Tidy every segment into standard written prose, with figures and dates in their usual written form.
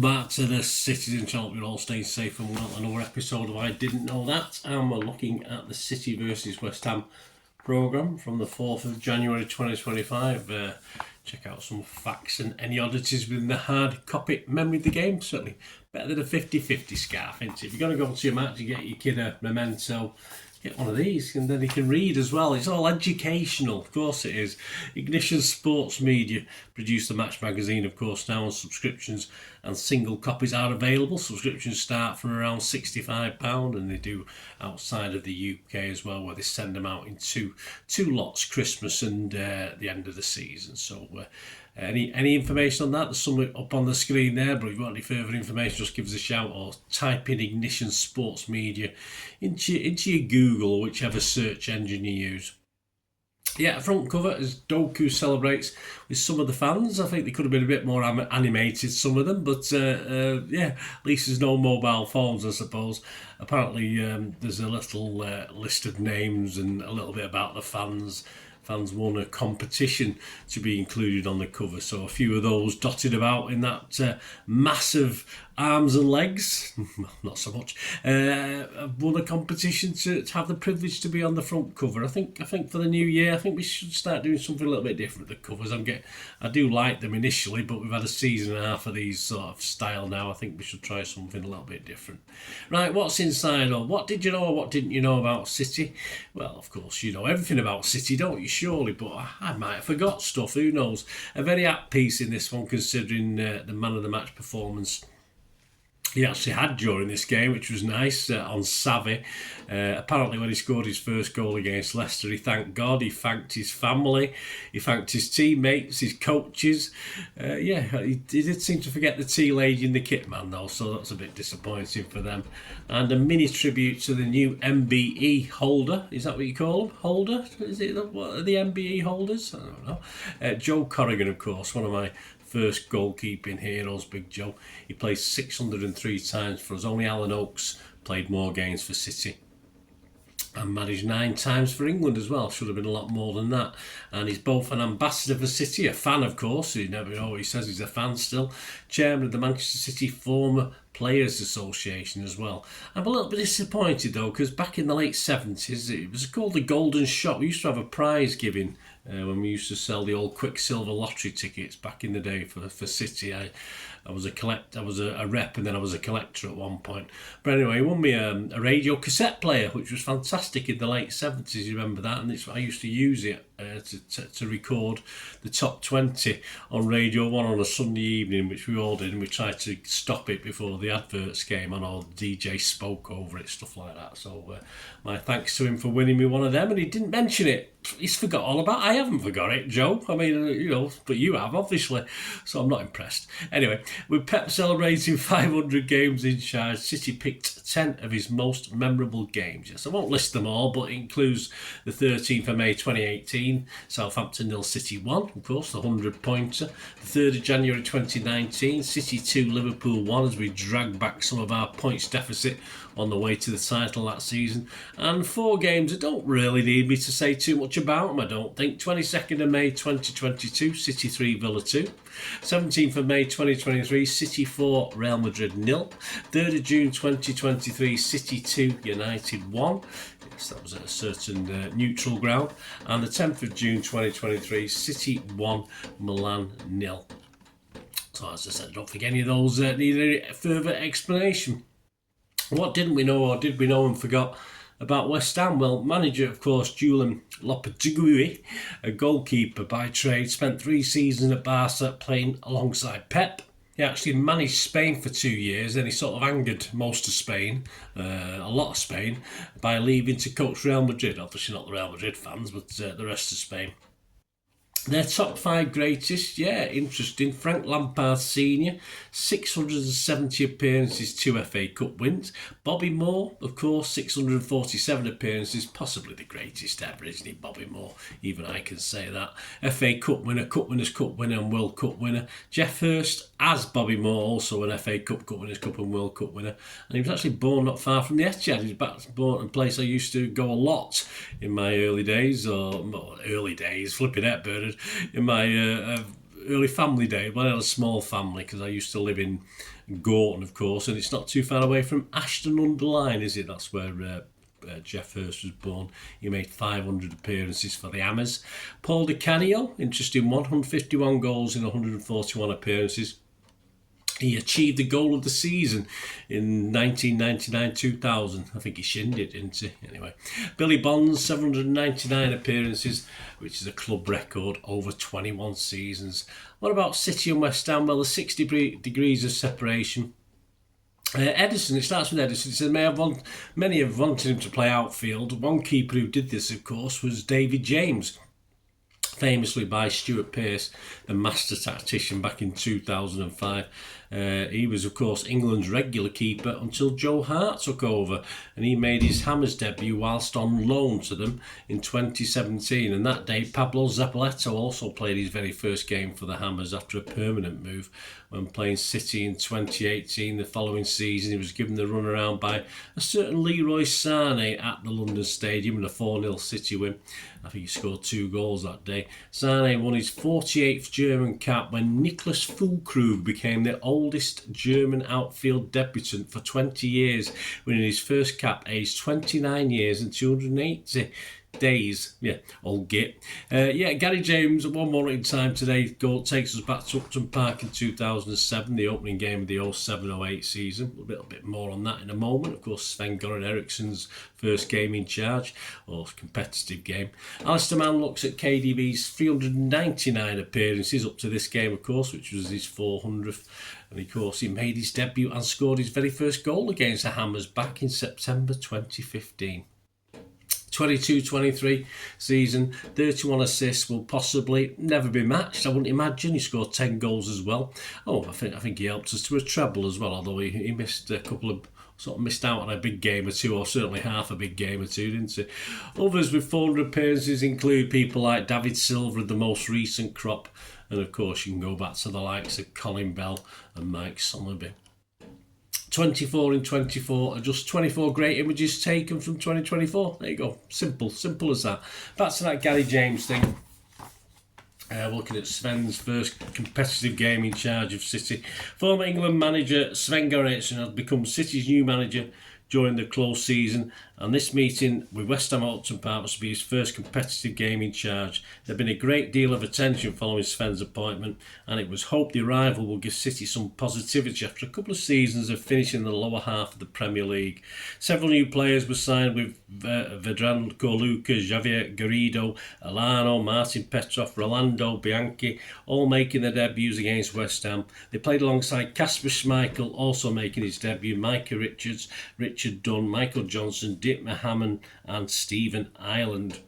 Welcome back to the Citizens Channel. You're all staying safe and well. Another episode of I Didn't Know That. And we're looking at the City versus West Ham programme from the 4th of January 2025. Check out some facts and any oddities within the hard copy memory of the game. Certainly better than a 50-50 scarf, isn't it? If you're going to go to your match, you get your kid a memento, get one of these and then he can read as well. It's all educational, of course it is. Ignition Sports Media produce the Match magazine, of course, now on subscriptions, and single copies are available. Subscriptions start from around £65 and they do outside of the UK as well, where they send them out in two lots, Christmas and the end of the season. So any information on that, there's something up on the screen there, but if you've got any further information, just give us a shout or type in Ignition Sports Media into your Google or whichever search engine you use. Yeah, front cover as Doku celebrates with some of the fans. I think they could have been a bit more animated, some of them, but yeah, at least there's no mobile phones, I suppose. Apparently there's a little list of names and a little bit about the fans. Fans won a competition to be included on the cover, so a few of those dotted about in that massive arms and legs, not so much, won a competition to have the privilege to be on the front cover. I think for the new year, I think we should start doing something a little bit different with the covers. I do like them initially, but we've had a season and a half of these sort of style now. I think we should try something a little bit different. Right, what's inside, or what did you know or what didn't you know about City? Well, of course, you know everything about City, don't you, surely, but I might have forgot stuff, who knows. A very apt piece in this one, considering the man of the match performance he actually had during this game, which was nice, on Savvy. Apparently when he scored his first goal against Leicester, he thanked God, he thanked his family, he thanked his teammates, his coaches. Yeah, he did seem to forget the tea lady in the kit man though, so that's a bit disappointing for them. And a mini tribute to the new MBE holder, is that what you call them? Holder? Is it, what are the MBE holders? I don't know. Joe Corrigan, of course, one of my first goalkeeping heroes, Big Joe. He played 603 times for us. Only Alan Oakes played more games for City. And managed 9 times for England as well. Should have been a lot more than that. And he's both an ambassador for City, a fan of course, you never know what he says, he's a fan still. Chairman of the Manchester City Former Players Association as well. I'm a little bit disappointed though, because back in the late 70s, it was called the Golden Shot. We used to have a prize giving when we used to sell the old Quicksilver lottery tickets back in the day for City. I was a rep, and then I was a collector at one point. But anyway, he won me a radio cassette player, which was fantastic in the late 70s. You remember that? And I used to use it to record the top 20 on Radio 1 on a Sunday evening, which we all did, and we tried to stop it before the adverts came on, or the DJ spoke over it, stuff like that. So my thanks to him for winning me one of them, and he didn't mention it. He's forgot all about it. I haven't forgot it, Joe. I mean, you know, but you have, obviously. So I'm not impressed. Anyway, with Pep celebrating 500 games in charge, City picked 10 of his most memorable games. Yes, I won't list them all, but it includes the 13th of May 2018, Southampton 0 City 1, of course, the 100-pointer. The 3rd of January 2019, City 2, Liverpool 1, as we drag back some of our points deficit on the way to the title that season. And 4 games that don't really need me to say too much about them, I don't think. 22nd of May 2022, City 3, Villa 2. 17th of May 2023, City 4, Real Madrid 0. 3rd of June 2023, City 2, United 1. Yes, that was at a certain neutral ground. And the 10th of June 2023, City 1, Milan 0. So as I said, I don't think any of those need any further explanation. What didn't we know, or did we know and forgot about West Ham? Well, manager, of course, Julian Lopetegui, a goalkeeper by trade, spent 3 seasons at Barca playing alongside Pep. He actually managed Spain for 2 years, then he sort of angered most of Spain, a lot of Spain, by leaving to coach Real Madrid. Obviously not the Real Madrid fans, but the rest of Spain. Their top 5 greatest, yeah, interesting. Frank Lampard Sr., 670 appearances, 2 FA Cup wins. Bobby Moore, of course, 647 appearances, possibly the greatest ever, isn't he, Bobby Moore? Even I can say that. FA Cup winner, Cup Winners' Cup winner and World Cup winner. Jeff Hurst, as Bobby Moore, also an FA Cup, Cup Winners' Cup and World Cup winner. And he was actually born not far from the Etihad. He's born in a place I used to go a lot in my early days, flipping out, Bernard, in my early family days. Well, I had a small family because I used to live in Gorton, of course, and it's not too far away from Ashton-under-Lyne, is it? That's where Jeff Hurst was born. He made 500 appearances for the Hammers. Paul Di Canio, interesting one, 151 goals in 141 appearances. He achieved the goal of the season in 1999-2000. I think he shinned it, didn't he? Anyway, Billy Bonds, 799 appearances, which is a club record over 21 seasons. What about City and West Ham? Well, there's 60 degrees of separation. Edison, it starts with Edison. It says many have wanted him to play outfield. One keeper who did this, of course, was David James, famously by Stuart Pearce, the master tactician, back in 2005. He was, of course, England's regular keeper until Joe Hart took over, and he made his Hammers debut whilst on loan to them in 2017. And that day, Pablo Zapaletto also played his very first game for the Hammers after a permanent move when playing City in 2018. The following season, he was given the runaround by a certain Leroy Sané at the London Stadium in a 4-0 City win. I think he scored 2 goals that day. Sané won his 48th German cap when Niclas fullkrug became the oldest German outfield debutant for 20 years, winning his first cap aged 29 years and 280 days. Yeah, old git. Gary James, one more in time today. Goal takes us back to Upton Park in 2007, the opening game of the 07-08 season. A little bit more on that in a moment. Of course, Sven-Goran Eriksson's first game in charge, or competitive game. Alistair Mann looks at KDB's 399 appearances up to this game, of course, which was his 400th. And of course, he made his debut and scored his very first goal against the Hammers back in September 2015. 22-23 season, 31 assists, will possibly never be matched. I wouldn't imagine. He scored 10 goals as well. I think he helped us to a treble as well, although he missed a couple of, sort of missed out on a big game or two, or certainly half a big game or two, didn't he? Others with 400 appearances include people like David Silva, the most recent crop, and of course you can go back to the likes of Colin Bell and Mike Somerby. 24 in 24 are just 24 great images taken from 2024. There you go. Simple as that. Back to that Gary James thing. Looking at Sven's first competitive game in charge of City. Former England manager Sven-Goran Eriksson has become City's new manager during the close season, and this meeting with West Ham at Upton Park must be his first competitive game in charge. There had been a great deal of attention following Sven's appointment, and it was hoped the arrival will give City some positivity after a couple of seasons of finishing in the lower half of the Premier League. Several new players were signed with Vedran Luka, Javier Garrido, Alano, Martin Petrov, Rolando Bianchi, all making their debuts against West Ham. They played alongside Kasper Schmeichel, also making his debut, Micah Richards, Richard Dunn, Michael Johnson, Dick Mahaman and Stephen Ireland.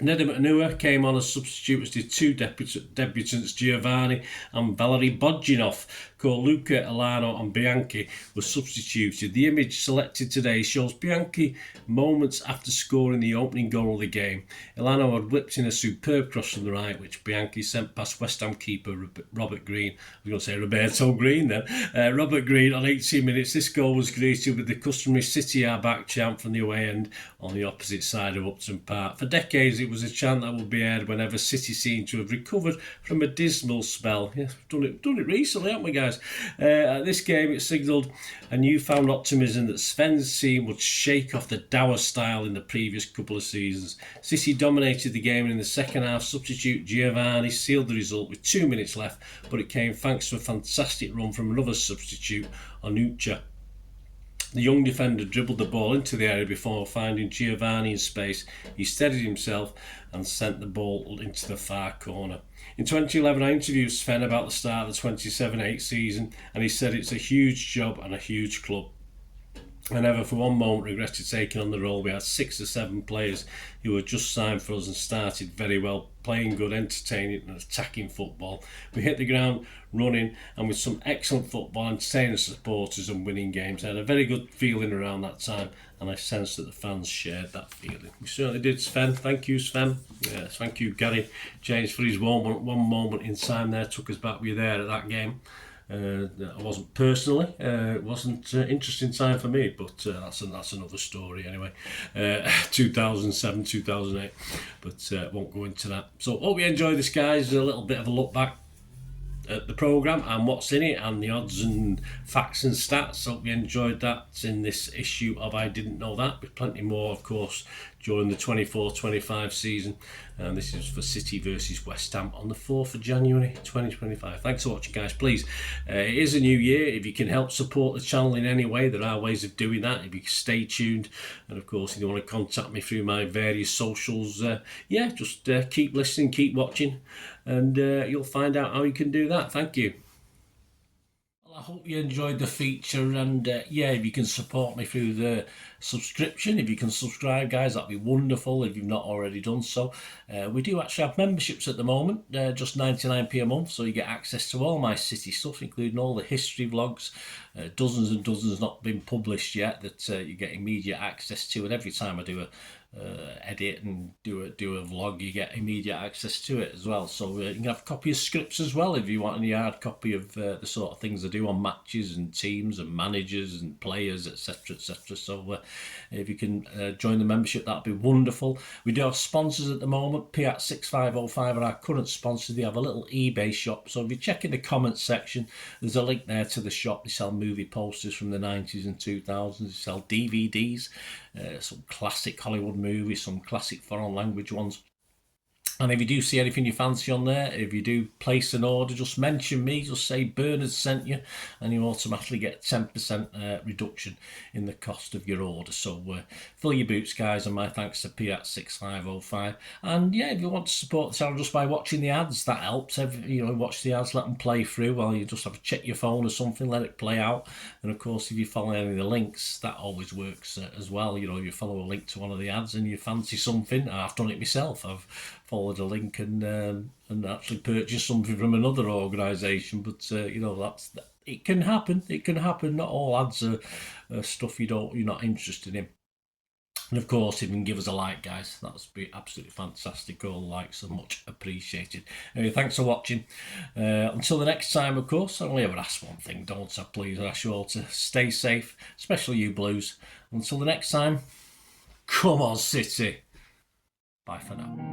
Nedum Anua came on as substitute, as did 2 debutants, Giovanni and Valery Bodjinov. Luca, Alano and Bianchi were substituted. The image selected today shows Bianchi moments after scoring the opening goal of the game. Alano had whipped in a superb cross from the right, which Bianchi sent past West Ham keeper Robert Green. I was going to say Roberto Green then. Robert Green on 18 minutes. This goal was greeted with the customary City are back chant from the away end on the opposite side of Upton Park. For decades it was a chant that would be heard whenever City seemed to have recovered from a dismal spell. Yes, we've done it recently, haven't we, guys? At this game, it signalled a newfound optimism that Sven's team would shake off the dour style in the previous couple of seasons. City dominated the game, and in the second half, substitute Giovanni sealed the result with 2 minutes left, but it came thanks to a fantastic run from another substitute, Onucha. The young defender dribbled the ball into the area before finding Giovanni in space. He steadied himself and sent the ball into the far corner. In 2011, I interviewed Sven about the start of the 27-8 season, and he said it's a huge job and a huge club. I never for one moment regretted taking on the role. We had 6 or 7 players who had just signed for us and started very well, playing good, entertaining and attacking football. We hit the ground running and with some excellent football, entertaining supporters and winning games. I had a very good feeling around that time, and I sensed that the fans shared that feeling. We certainly did, Sven. Thank you, Sven. Yes, thank you, Gary James, for his one moment in time there. Took us back. We were there at that game. I wasn't personally. It wasn't an interesting time for me, but that's another story anyway. 2007, 2008, but won't go into that. So hope you enjoy this, guys. A little bit of a look back at the programme and what's in it and the odds and facts and stats. Hope you enjoyed that in this issue of I Didn't Know That, with plenty more of course during the 24-25 season, and this is for City versus West Ham on the 4th of January 2025. Thanks for watching, guys. Please, it is a new year. If you can help support the channel in any way, there are ways of doing that. If you stay tuned, and of course if you want to contact me through my various socials, just keep listening, keep watching, and you'll find out how you can do that. Thank you. I hope you enjoyed the feature, and if you can support me through the subscription, if you can subscribe, guys, that'd be wonderful if you've not already done so. We do actually have memberships at the moment, just 99p a month, so you get access to all my City stuff, including all the history vlogs, dozens and dozens not been published yet, that you get immediate access to, and every time I do a edit and do a vlog, you get immediate access to it as well. So you can have a copy of scripts as well if you want any hard copy of the sort of things I do on matches and teams and managers and players, etc, etc. So if you can join the membership, that'd be wonderful. We do have sponsors at the moment. P6505 are our current sponsors. They have a little eBay shop, so if you check in the comments section, there's a link there to the shop. They sell movie posters from the 90s and 2000s. They sell DVDs, some classic Hollywood movies, some classic foreign language ones. And if you do see anything you fancy on there, if you do place an order, just mention me, just say Bernard sent you, and you automatically get 10% reduction in the cost of your order. So fill your boots, guys, and my thanks to P6505. And if you want to support the channel just by watching the ads, that helps. Watch the ads, let them play through while you just have to check your phone or something, let it play out. And of course, if you follow any of the links, that always works as well. If you follow a link to one of the ads and you fancy something, I've done it myself. I've followed a link and actually purchase something from another organisation, but it can happen. It can happen. Not all ads are stuff you're not interested in. And of course, if you can give us a like, guys, that would be absolutely fantastic. All likes are much appreciated. Anyway, thanks for watching. Until the next time, of course, I only ever ask one thing, don't I? Please, I ask you all to stay safe, especially you Blues. Until the next time, come on, City. Bye for now.